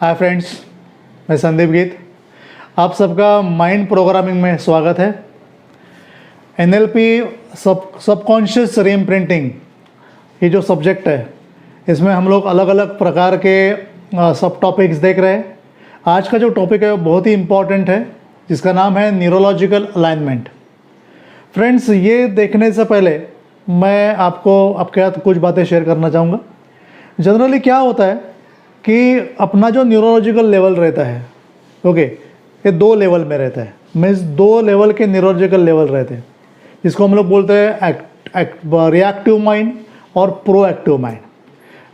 Hi friends, मैं संदीप गीत। आप सबका माइंड प्रोग्रामिंग में स्वागत है। एनएलपी सबकॉन्शियस रीइम्प्रिंटिंग, ये जो सब्जेक्ट है इसमें हम लोग अलग अलग प्रकार के सब टॉपिक्स देख रहे हैं। आज का जो टॉपिक है वो बहुत ही इम्पॉर्टेंट है, जिसका नाम है न्यूरोलॉजिकल अलाइनमेंट। फ्रेंड्स, ये देखने से पहले मैं आपको आपके साथ कुछ बातें शेयर करना चाहूँगा। जनरली क्या होता है कि अपना जो न्यूरोलॉजिकल लेवल रहता है, ओके, ये दो लेवल में रहता है। मीन्स दो लेवल के न्यूरोलॉजिकल लेवल रहते हैं, जिसको हम लोग बोलते हैं रिएक्टिव माइंड और प्रोएक्टिव माइंड।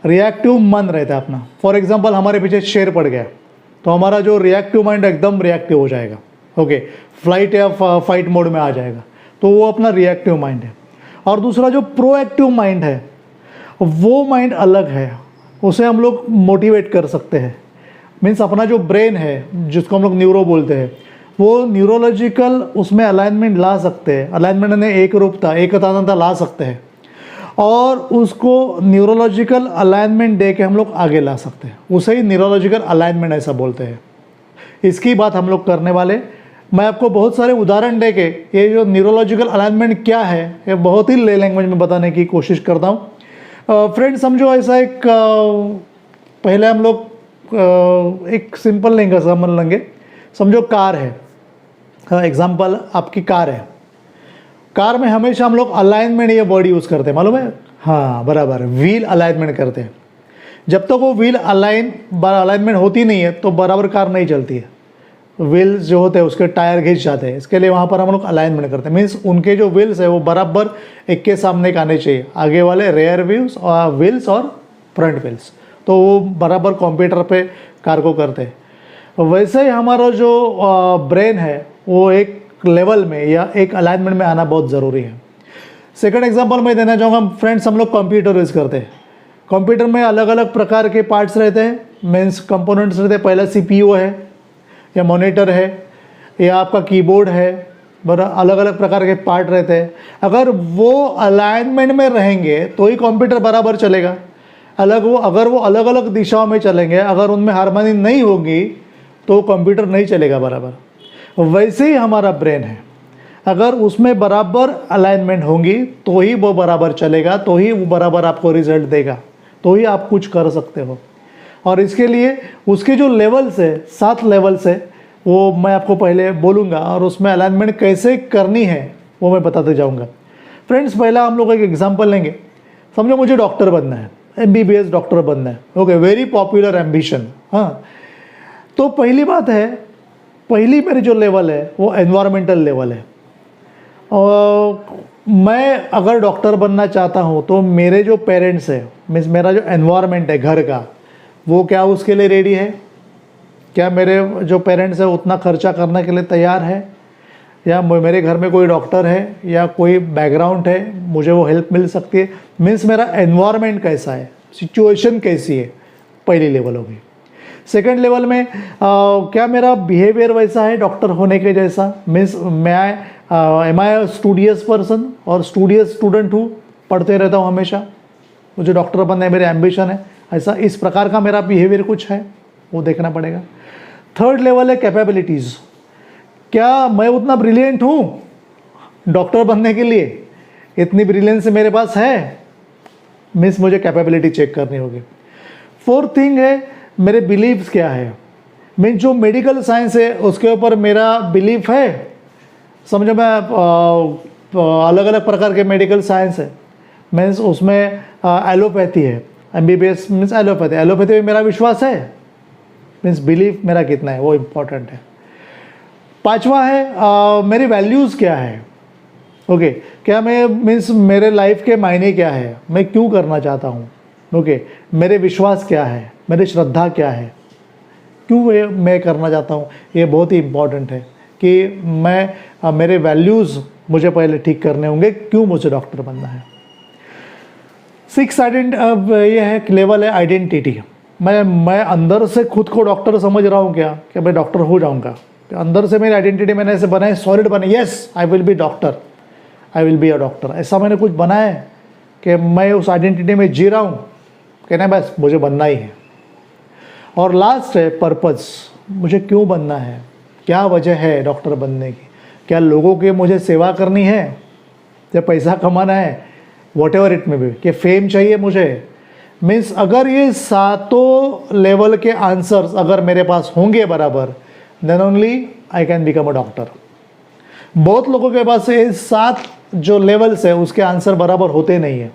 रिएक्टिव मन रहता है अपना। फॉर एग्जांपल, हमारे पीछे शेर पड़ गया तो हमारा जो रिएक्टिव माइंड एकदम रिएक्टिव हो जाएगा, ओके, फ्लाइट या फाइट मोड में आ जाएगा, तो वो अपना रिएक्टिव माइंड है। और दूसरा जो प्रोएक्टिव माइंड है, वो माइंड अलग है, उसे हम लोग मोटिवेट कर सकते हैं। मीन्स अपना जो ब्रेन है, जिसको हम लोग न्यूरो बोलते हैं, वो न्यूरोलॉजिकल उसमें अलाइनमेंट ला सकते हैं। अलाइनमेंट ने एकता ला सकते हैं और उसको न्यूरोलॉजिकल अलाइनमेंट दे के हम लोग आगे ला सकते हैं। उसे ही न्यूरोलॉजिकल अलाइनमेंट ऐसा बोलते हैं। इसकी बात हम लोग करने वाले। मैं आपको बहुत सारे उदाहरण दे के ये जो न्यूरोलॉजिकल अलाइनमेंट क्या है, ये बहुत ही ले लैंग्वेज में बताने की कोशिश करता हूँ। फ्रेंड्स, समझो ऐसा एक पहले हम लोग एक सिंपल नहीं समझ लेंगे। समझो कार है, एग्जांपल आपकी कार है। कार में हमेशा हम लोग अलाइनमेंट ये वर्ड यूज़ करते हैं, मालूम है? हाँ, बराबर, व्हील अलाइनमेंट करते हैं। जब तक वो व्हील अलाइनमेंट होती नहीं है तो बराबर कार नहीं चलती है। व्हील्स जो होते हैं उसके टायर घिंच जाते हैं, इसके लिए वहाँ पर हम लोग अलाइनमेंट करते हैं। मीन्स उनके जो व्हील्स है वो बराबर एक के सामने के आने चाहिए, आगे वाले रेयर व्हील्स और फ्रंट व्हील्स, तो वो बराबर कंप्यूटर पे कार को करते हैं। वैसे ही हमारा जो ब्रेन है वो एक लेवल में या एक अलाइनमेंट में आना बहुत ज़रूरी है। सेकंड एग्जांपल मैं देना चाहूँगा। फ्रेंड्स, हम लोग कंप्यूटर यूज़ करते हैं। कंप्यूटर में अलग अलग प्रकार के पार्ट्स रहते हैं, मीन्स कंपोनेंट्स रहते हैं। पहला CPU है या मॉनिटर है या आपका कीबोर्ड है, अलग अलग प्रकार के पार्ट रहते हैं। अगर वो अलाइनमेंट में रहेंगे तो ही कंप्यूटर बराबर चलेगा। अगर वो अलग अलग दिशाओं में चलेंगे, अगर उनमें हार्मनी नहीं होगी तो कंप्यूटर नहीं चलेगा बराबर। वैसे ही हमारा ब्रेन है, अगर उसमें बराबर अलाइनमेंट होंगी तो ही वो बराबर चलेगा, तो ही वो बराबर आपको रिजल्ट देगा, तो ही आप कुछ कर सकते हो। और इसके लिए उसके जो लेवल्स है, 7 लेवल्स है, वो मैं आपको पहले बोलूँगा और उसमें अलाइनमेंट कैसे करनी है वो मैं बताते जाऊँगा। फ्रेंड्स, पहला हम लोग एक एग्जांपल लेंगे। समझो मुझे डॉक्टर बनना है, MBBS डॉक्टर बनना है, ओके, वेरी पॉपुलर एम्बिशन। हाँ, तो पहली बात है, पहली मेरी जो लेवल है वो एनवायरमेंटल लेवल है। और मैं अगर डॉक्टर बनना चाहता हूँ तो मेरे जो पेरेंट्स है, मीन्स मेरा जो एनवायरमेंट है घर का, वो क्या उसके लिए रेडी है? क्या मेरे जो पेरेंट्स है उतना खर्चा करने के लिए तैयार है? या मेरे घर में कोई डॉक्टर है या कोई बैकग्राउंड है, मुझे वो हेल्प मिल सकती है? मीन्स मेरा एनवायरनमेंट कैसा है, सिचुएशन कैसी है, पहली लेवल होगी। सेकंड लेवल में क्या मेरा बिहेवियर वैसा है डॉक्टर होने के जैसा? मीन्स एम आई स्टूडियस पर्सन और स्टूडियस स्टूडेंट हूँ, पढ़ते रहता हूँ हमेशा, मुझे डॉक्टर बनना है, मेरे एम्बिशन है, ऐसा इस प्रकार का मेरा बिहेवियर कुछ है, वो देखना पड़ेगा। थर्ड लेवल है कैपेबिलिटीज़। क्या मैं उतना ब्रिलियंट हूँ डॉक्टर बनने के लिए? इतनी ब्रिलियंस मेरे पास है? मीन्स मुझे कैपेबिलिटी चेक करनी होगी। फोर्थ थिंग है मेरे बिलीव्स क्या है। मीन्स जो मेडिकल साइंस है उसके ऊपर मेरा बिलीफ है। समझो मैं अलग अलग प्रकार के मेडिकल साइंस है, मीन्स उसमें एलोपैथी है, MBBS मीन्स एलोपैथी में मेरा विश्वास है, मीन्स बिलीफ मेरा कितना है, वो इम्पोर्टेंट है। पांचवा है मेरी वैल्यूज़ क्या है, ओके, क्या मैं मीन्स मेरे लाइफ के मायने क्या है, मैं क्यों करना चाहता हूँ, ओके, मेरे विश्वास क्या है, मेरी श्रद्धा क्या है, क्यों मैं करना चाहता हूँ, ये बहुत ही इम्पोर्टेंट है कि मेरे वैल्यूज़ मुझे पहले ठीक करने होंगे, क्यों मुझे डॉक्टर बनना है। 6 ये है लेवल है आइडेंटिटी। मैं अंदर से खुद को डॉक्टर समझ रहा हूँ क्या, कि मैं डॉक्टर हो जाऊँगा? अंदर से मेरी आइडेंटिटी मैंने ऐसे बनाई, सॉलिड बनाई, yes I will be doctor, I will be a doctor, ऐसा मैंने कुछ बनाया है कि मैं उस आइडेंटिटी में जी रहा हूँ कि नहीं, बस मुझे बनना ही है। और लास्ट है पर्पज़, मुझे क्यों बनना है, क्या वजह है डॉक्टर बनने की, क्या लोगों की मुझे सेवा करनी है या पैसा कमाना है, वॉट एवर इट में भी, कि फेम चाहिए मुझे। मीन्स अगर ये सातों लेवल के आंसर्स अगर मेरे पास होंगे बराबर, then only I can become a doctor. बहुत लोगों के पास ये 7 जो लेवल्स है उसके आंसर बराबर होते नहीं है,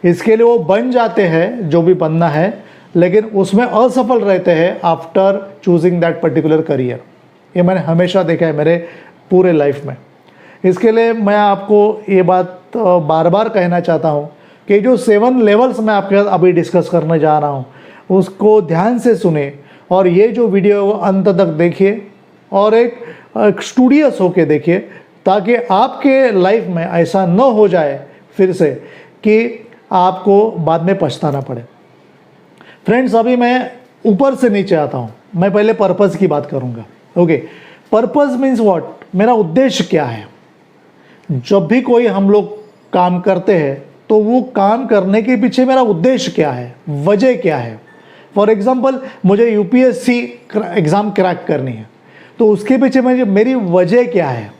इसके लिए वो बन जाते हैं जो भी बनना है, लेकिन उसमें असफल रहते हैं after choosing that particular career. ये मैंने हमेशा देखा है मेरे पूरे लाइफ में। इसके लिए मैं आपको ये बात बार बार कहना चाहता हूँ कि जो 7 लेवल्स मैं आपके साथ अभी डिस्कस करने जा रहा हूँ उसको ध्यान से सुने, और ये जो वीडियो अंत तक देखिए और एक स्टूडियस होके देखिए, ताकि आपके लाइफ में ऐसा न हो जाए फिर से कि आपको बाद में पछताना पड़े। फ्रेंड्स, अभी मैं ऊपर से नीचे आता हूँ। मैं पहले पर्पज़ की बात करूँगा। ओके, पर्पज़ मीन्स व्हाट, मेरा उद्देश्य क्या है। जब भी कोई हम लोग काम करते हैं तो वो काम करने के पीछे मेरा उद्देश्य क्या है, वजह क्या है। फॉर एग्जांपल, मुझे यूपीएससी एग्ज़ाम क्रैक करनी है, तो उसके पीछे मेरी वजह क्या है।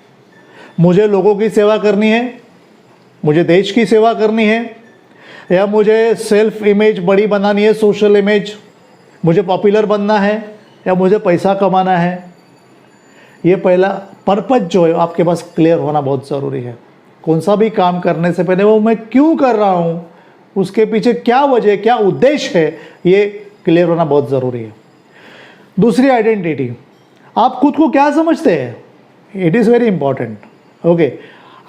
मुझे लोगों की सेवा करनी है, मुझे देश की सेवा करनी है, या मुझे सेल्फ इमेज बड़ी बनानी है, सोशल इमेज, मुझे पॉपुलर बनना है, या मुझे पैसा कमाना है। ये पहला पर्पज़ जो है आपके पास क्लियर होना बहुत ज़रूरी है। कौन सा भी काम करने से पहले वो मैं क्यों कर रहा हूँ, उसके पीछे क्या वजह, क्या उद्देश्य है, ये क्लियर होना बहुत ज़रूरी है। दूसरी, आइडेंटिटी। आप खुद को क्या समझते हैं, it is very important. Okay,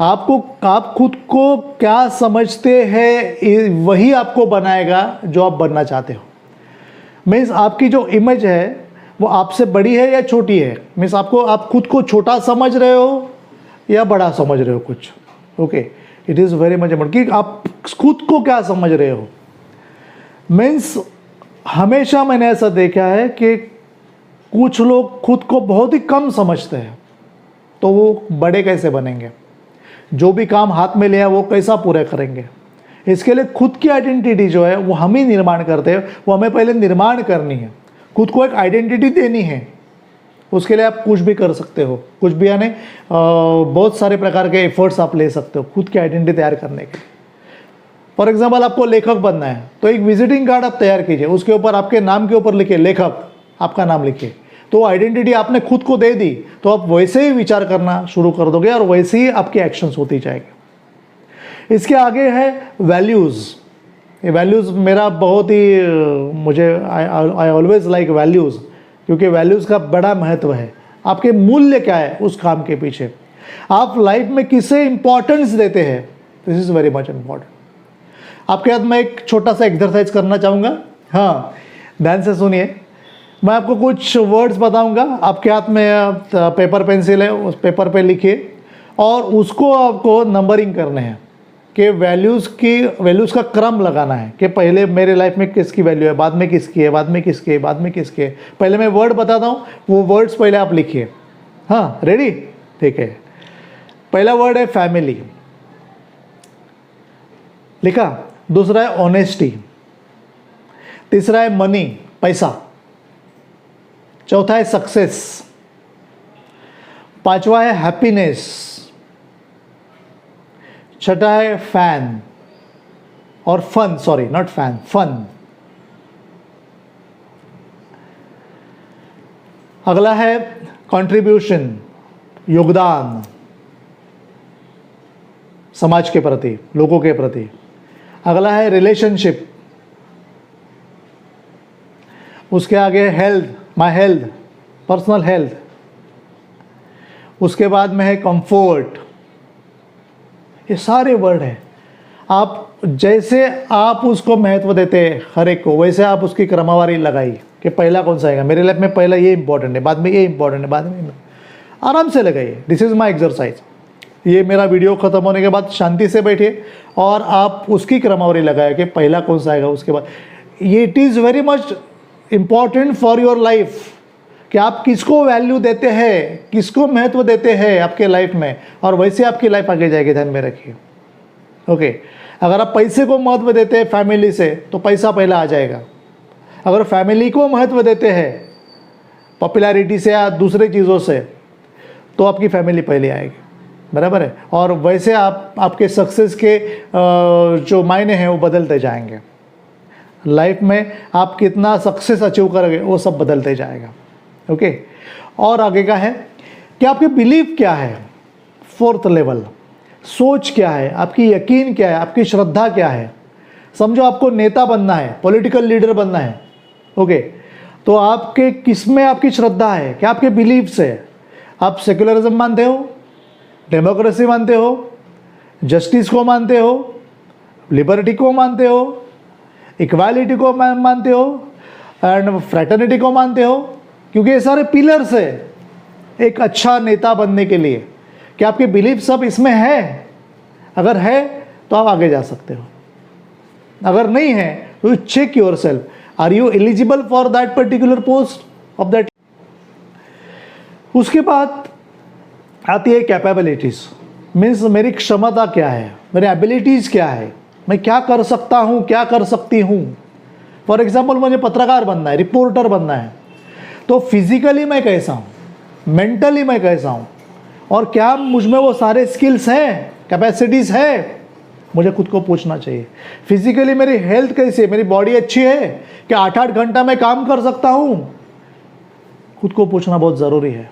आप खुद को क्या समझते हैं वही आपको बनाएगा जो आप बनना चाहते हो। मीन्स आपकी जो इमेज है वो आपसे बड़ी है या छोटी है। मीन्स आप खुद को छोटा समझ रहे हो या बड़ा समझ रहे हो कुछ। Okay, it is very much important कि आप खुद को क्या समझ रहे हो। मीन्स हमेशा मैंने ऐसा देखा है कि कुछ लोग खुद को बहुत ही कम समझते हैं, तो वो बड़े कैसे बनेंगे, जो भी काम हाथ में लिया वो कैसा पूरा करेंगे। इसके लिए खुद की आइडेंटिटी जो है वो हम ही निर्माण करते हैं, वो हमें पहले निर्माण करनी है। खुद को एक आइडेंटिटी देनी है, उसके लिए आप कुछ भी कर सकते हो, कुछ भी यानी बहुत सारे प्रकार के एफर्ट्स आप ले सकते हो खुद की आइडेंटिटी तैयार करने के लिए। फॉर एग्जाम्पल, आपको लेखक बनना है तो एक विजिटिंग कार्ड आप तैयार कीजिए, उसके ऊपर आपके नाम के ऊपर लिखिए लेखक, आपका नाम लिखिए। तो आइडेंटिटी आपने खुद को दे दी, तो आप वैसे ही विचार करना शुरू कर दोगे और वैसे ही आपकी एक्शंस होती जाएगी। इसके आगे है वैल्यूज़। ये वैल्यूज़ मेरा बहुत ही मुझे आई ऑलवेज लाइक वैल्यूज़, क्योंकि वैल्यूज़ का बड़ा महत्व है। आपके मूल्य क्या है उस काम के पीछे, आप लाइफ में किसे इंपॉर्टेंस देते हैं, this is very much important. आपके हाथ में एक छोटा सा एक्सरसाइज करना चाहूँगा। हाँ, ध्यान से सुनिए। मैं आपको कुछ वर्ड्स बताऊंगा, आपके हाथ में पेपर पेंसिल है, उस पेपर पे लिखिए और उसको आपको नंबरिंग करने हैं कि वैल्यूज़ का क्रम लगाना है कि पहले मेरे लाइफ में किसकी वैल्यू है, बाद में किसकी है, बाद में किसकी है, बाद में किसकी है। पहले मैं वर्ड बताता हूँ, वो वर्ड्स पहले आप लिखिए। हाँ, रेडी? ठीक है। पहला वर्ड है फैमिली, लिखा। दूसरा है ऑनेस्टी, तीसरा है मनी, पैसा, चौथा है सक्सेस, पांचवा है हैप्पीनेस, छठा है फैन और fun, sorry not fan, fun. अगला है कंट्रीब्यूशन, योगदान समाज के प्रति, लोगों के प्रति। अगला है रिलेशनशिप, उसके आगे health, my health, personal health. उसके बाद में है कंफर्ट। ये सारे वर्ड हैं। आप जैसे आप उसको महत्व देते हैं हर एक को, वैसे आप उसकी क्रमवारी लगाइए कि पहला कौन सा आएगा। मेरे लाइफ में पहला ये इंपॉर्टेंट है, बाद में ये इंपॉर्टेंट है, बाद में आराम से लगाइए। This is my exercise. ये मेरा वीडियो ख़त्म होने के बाद शांति से बैठिए और आप उसकी क्रमवारी लगाए कि पहला कौन सा आएगा, उसके बाद। ये it is very much important for your life कि आप किसको वैल्यू देते हैं, किसको महत्व देते हैं आपके लाइफ में, और वैसे आपकी लाइफ आगे जाएगी। ध्यान में रखिए। ओके, अगर आप पैसे को महत्व देते हैं फैमिली से, तो पैसा पहला आ जाएगा। अगर फैमिली को महत्व देते हैं पॉपुलैरिटी से या दूसरे चीज़ों से, तो आपकी फैमिली पहले आएगी, बराबर है। और वैसे आपके सक्सेस के जो मायने हैं वो बदलते जाएंगे। लाइफ में आप कितना सक्सेस अचीव करोगे वो सब बदलते जाएगा। ओके, और आगे का है कि आपके बिलीफ क्या है। फोर्थ लेवल, सोच क्या है, आपकी यकीन क्या है, आपकी श्रद्धा क्या है। समझो आपको नेता बनना है, पॉलिटिकल लीडर बनना है। ओके, तो आपके किस में आपकी श्रद्धा है, क्या आपके बिलीव्स है। आप सेक्युलरिज्म मानते हो, डेमोक्रेसी मानते हो, जस्टिस को मानते हो, लिबर्टी को मानते हो, इक्वालिटी को मानते हो एंड फ्रेटर्निटी को मानते हो, क्योंकि ये सारे पिलर्स है एक अच्छा नेता बनने के लिए। क्या आपके बिलीफ सब इसमें है? अगर है तो आप आगे जा सकते हो, अगर नहीं है तो check yourself, are you eligible for that particular post of that. उसके बाद आती है कैपेबिलिटीज, मीन्स मेरी क्षमता क्या है, मेरी एबिलिटीज़ क्या है, मैं क्या कर सकता हूँ, क्या कर सकती हूँ। फॉर एग्जाम्पल मुझे पत्रकार बनना है, रिपोर्टर बनना है, तो फिजिकली मैं कैसा हूँ, मेंटली मैं कैसा हूँ, और क्या मुझ में वो सारे स्किल्स हैं, कैपेसिटीज़ है। मुझे खुद को पूछना चाहिए। फिजिकली मेरी हेल्थ कैसी है, मेरी बॉडी अच्छी है, क्या 8-8 घंटा मैं काम कर सकता हूँ, खुद को पूछना बहुत ज़रूरी है।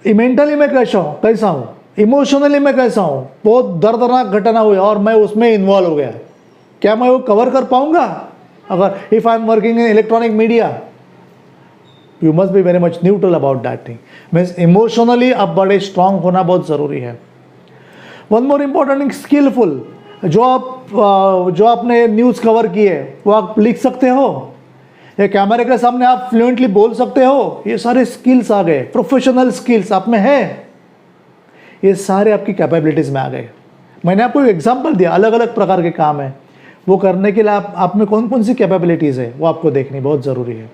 मेंटली मैं कैसा हूँ, इमोशनली मैं कैसा हूँ, बहुत दर्दनाक घटना हुई और मैं उसमें इन्वॉल्व हो गया, क्या मैं वो कवर कर पाऊँगा। अगर if I am working in electronic media, you must be very much neutral about that thing. Means emotionally अब बड़े स्ट्रांग होना बहुत ज़रूरी है। One more important thing, skillful. जो आपने न्यूज़ कवर की है वो आप लिख सकते हो, या कैमरे के सामने आप फ्लुएंटली बोल सकते हो, ये सारे स्किल्स आ गए, प्रोफेशनल स्किल्स आप में है, ये सारे आपकी कैपेबिलिटीज़ में आ गए। मैंने आपको एक एग्जांपल दिया, अलग अलग प्रकार के काम है, वो करने के लिए आप में कौन कौन सी कैपेबिलिटीज़ है वो आपको देखनी बहुत ज़रूरी है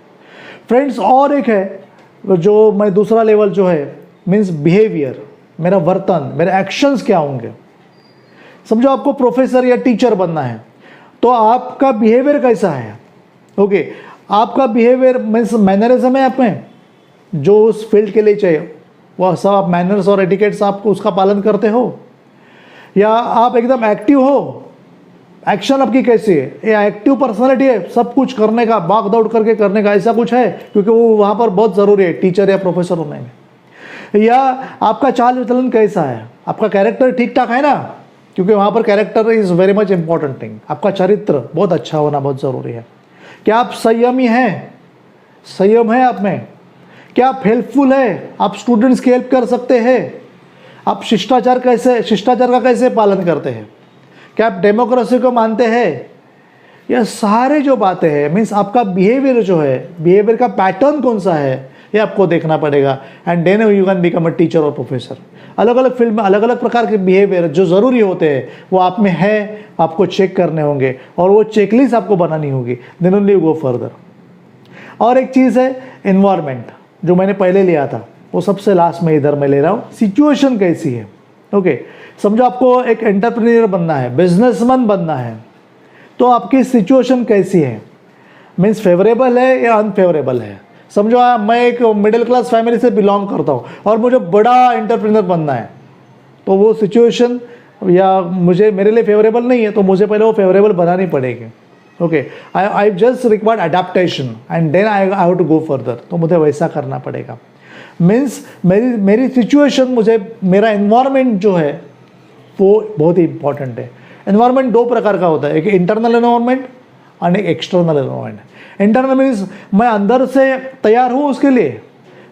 फ्रेंड्स। और एक है जो मैं दूसरा लेवल जो है मीन्स बिहेवियर, मेरा वर्तन, मेरे एक्शंस क्या होंगे। समझो आपको प्रोफेसर या टीचर बनना है, तो आपका बिहेवियर कैसा है। ओके, आपका बिहेवियर मीन्स मैनरिज्म है आप में, जो उस फील्ड के लिए चाहिए वह सब आप मैनर्स और एटिकेट्स आप उसका पालन करते हो, या आप एकदम एक्टिव हो, एक्शन आपकी कैसी है, ये एक्टिव पर्सनालिटी है, सब कुछ करने का, भाग दौड़ करके करने का, ऐसा कुछ है, क्योंकि वो वहाँ पर बहुत ज़रूरी है टीचर या प्रोफेसर होने में। या आपका चाल चलन कैसा है, आपका कैरेक्टर ठीक ठाक है ना, क्योंकि वहाँ पर character is very much important thing. आपका चरित्र बहुत अच्छा होना बहुत ज़रूरी है। क्या आप संयमी हैं, संयम है आप में, क्या आप हेल्पफुल है, आप स्टूडेंट्स की हेल्प कर सकते हैं, आप शिष्टाचार का कैसे पालन करते हैं, क्या आप डेमोक्रेसी को मानते हैं। यह सारे जो बातें हैं मीन्स आपका बिहेवियर जो है, बिहेवियर का पैटर्न कौन सा है, ये आपको देखना पड़ेगा। And then you can become a teacher और प्रोफेसर। अलग अलग फील्ड में अलग अलग प्रकार के बिहेवियर जो ज़रूरी होते हैं वो आप में है, आपको चेक करने होंगे, और वो चेकलिस्ट आपको बनानी होगी, then only you go further. और एक चीज़ है एनवायरनमेंट, जो मैंने पहले लिया था वो सबसे लास्ट में इधर मैं ले रहा हूँ। सिचुएशन कैसी है। ओके, समझो आपको एक एंटरप्रेन्योर बनना है, बिजनेसमैन बनना है, तो आपकी सिचुएशन कैसी है, मीन्स फेवरेबल है या अनफेवरेबल है। समझो मैं एक मिडिल क्लास फैमिली से बिलोंग करता हूँ और मुझे बड़ा एंटरप्रेन्योर बनना है, तो वो सिचुएशन या मेरे लिए फेवरेबल नहीं है, तो मुझे पहले वो फेवरेबल बनानी पड़ेगी। Okay, I just required adaptation and then I have to go further, तो मुझे वैसा करना पड़ेगा। मीन्स मेरी सिचुएशन, मेरा एनवायरनमेंट जो है वो बहुत ही इंपॉर्टेंट है। एनवायरनमेंट दो प्रकार का होता है, एक इंटरनल एनवायरनमेंट और एक एक्सटर्नल एनवायरनमेंट। इंटरनल मीन्स मैं अंदर से तैयार हूँ उसके लिए,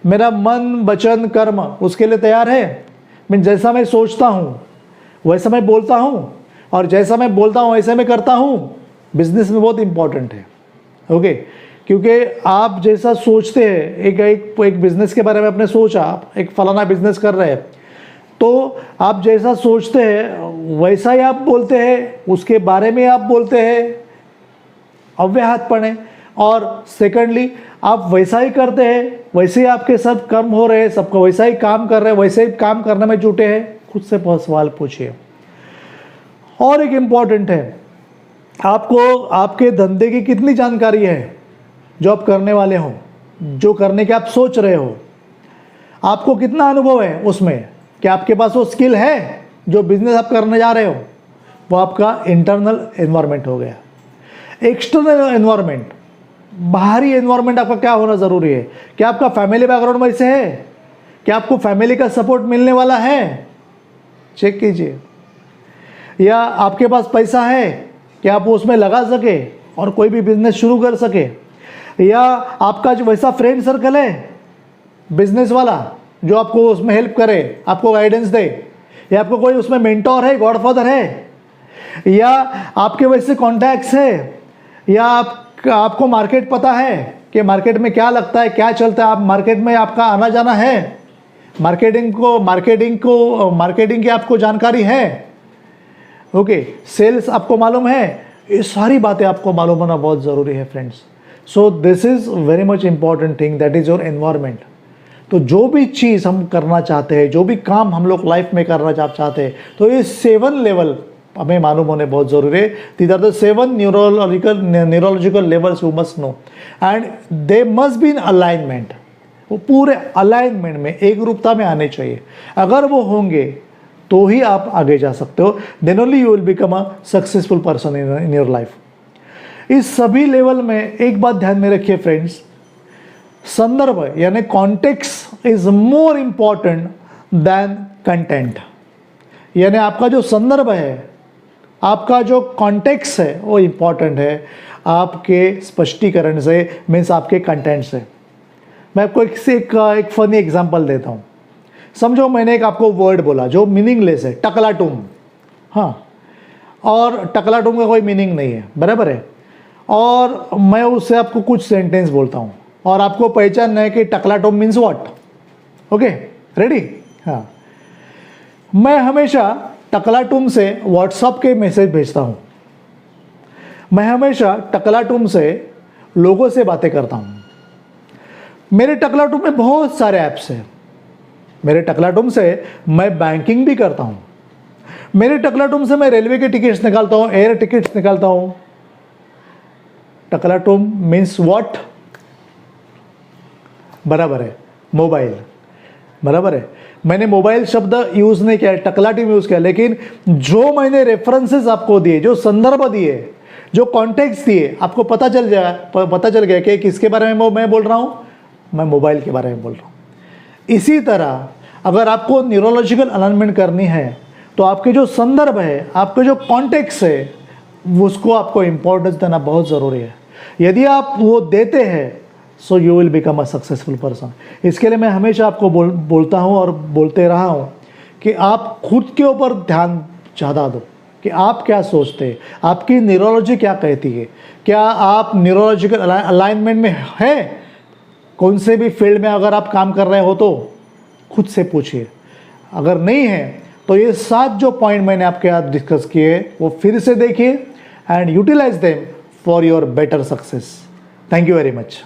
मेरा मन वचन कर्म उसके लिए तैयार है। मीन्स जैसा मैं सोचता हूँ वैसा मैं बोलता हूँ, और जैसा मैं बोलता हूँ वैसे मैं करता हूँ। बिजनेस में बहुत इंपॉर्टेंट है। ओके, क्योंकि आप जैसा सोचते हैं, एक बिजनेस के बारे में आपने सोचा, आप एक फलाना बिजनेस कर रहे हैं, तो आप जैसा सोचते हैं वैसा ही आप बोलते हैं, उसके बारे में आप बोलते हैं अव्याहतपणे। और सेकंडली आप वैसा ही करते हैं, वैसे ही आपके सब कर्म हो रहे हैं, सबको वैसा ही काम कर रहे हैं, वैसे ही काम करने में जुटे हैं। खुद से सवाल पूछिए। और एक इम्पॉर्टेंट है, आपको आपके धंधे की कितनी जानकारी है, जो आप करने वाले हो, जो करने के आप सोच रहे हो, आपको कितना अनुभव है उसमें, कि आपके पास वो स्किल है जो बिजनेस आप करने जा रहे हो, वो आपका इंटरनल एनवायरनमेंट हो गया। एक्सटर्नल एनवायरनमेंट, बाहरी एनवायरनमेंट आपका क्या होना ज़रूरी है? क्या आपका फैमिली बैकग्राउंड वैसे है? क्या आपको फैमिली का सपोर्ट मिलने वाला है? चेक कीजिए। या आपके पास पैसा है कि आप उसमें लगा सके और कोई भी बिजनेस शुरू कर सके? या आपका जो वैसा फ्रेंड सर्कल है बिजनेस वाला जो आपको उसमें हेल्प करे, आपको गाइडेंस दे? या आपको कोई उसमें मेंटोर है, गॉडफादर है? या आपके वैसे कॉन्टैक्ट्स है? या आपको मार्केट पता है कि मार्केट में क्या लगता है, क्या चलता है? आप मार्केट में आपका आना जाना है, मार्केटिंग की आपको जानकारी है, ओके, सेल्स आपको मालूम है, ये सारी बातें आपको मालूम होना बहुत ज़रूरी है friends. So this is very much important thing, that is your environment. तो जो भी चीज़ हम करना चाहते हैं, जो भी काम हम लोग लाइफ में करना चाहते हैं, तो ये 7 लेवल हमें मालूम होने बहुत ज़रूरी है। These are the 7 neurological levels you must know, and they must be in alignment. वो पूरे अलाइनमेंट में, एक रूपता में आने चाहिए। अगर वो होंगे तो ही आप आगे जा सकते हो। Then only you will become a successful person in your life. इस सभी लेवल में एक बात ध्यान में रखिए फ्रेंड्स, संदर्भ यानी context is more important than content. यानी आपका जो संदर्भ है, आपका जो कॉन्टेक्स्ट है, वो इंपॉर्टेंट है आपके स्पष्टीकरण से, मीन्स आपके कंटेंट से। मैं आपको एक फनी एग्जांपल देता हूँ। समझो मैंने एक आपको वर्ड बोला जो मीनिंगलेस है, टकलाटुम। हाँ, और टकलाटुम का कोई मीनिंग नहीं है, बराबर है। और मैं उससे आपको कुछ सेंटेंस बोलता हूँ और आपको पहचानना है कि टकलाटुम मीन्स व्हाट। Okay, ready? हाँ, मैं हमेशा टकलाटुम से व्हाट्सएप के मैसेज भेजता हूँ। मैं हमेशा टकलाटुम से लोगों से बातें करता हूँ। मेरे टकलाटुम में बहुत सारे ऐप्स हैं। मेरे टकलाटुम से मैं बैंकिंग भी करता हूँ। मेरे टकलाटुम से मैं रेलवे के टिकट्स निकालता हूँ, एयर टिकट्स निकालता हूँ। टकलाटुम मीन्स व्हाट? बराबर है, मोबाइल। बराबर है, मैंने मोबाइल शब्द यूज़ नहीं किया, टकलाटुम यूज़ किया। लेकिन जो मैंने रेफरेंसेस आपको दिए, जो संदर्भ दिए, जो कॉन्टेक्स्ट दिए, आपको पता चल गया कि किसके बारे में मैं बोल रहा हूँ। मैं मोबाइल के बारे में बोल रहा हूँ। इसी तरह अगर आपको न्यूरोलॉजिकल अलाइनमेंट करनी है तो आपके जो संदर्भ है, आपके जो कॉन्टेक्स्ट है, उसको आपको इम्पोर्टेंस देना बहुत ज़रूरी है। यदि आप वो देते हैं, so you will become a successful person. इसके लिए मैं हमेशा आपको बोलता हूँ और बोलते रहा हूँ कि आप खुद के ऊपर ध्यान ज़्यादा दो कि आप क्या सोचते हैं, आपकी न्यूरोलॉजी क्या कहती है, क्या आप न्यूरोलॉजिकल अलाइनमेंट में हैं। कौन से भी फील्ड में अगर आप काम कर रहे हो तो खुद से पूछिए। अगर नहीं है तो ये 7 जो पॉइंट मैंने आपके साथ डिस्कस किए वो फिर से देखिए and utilize them for your better success. Thank you very much.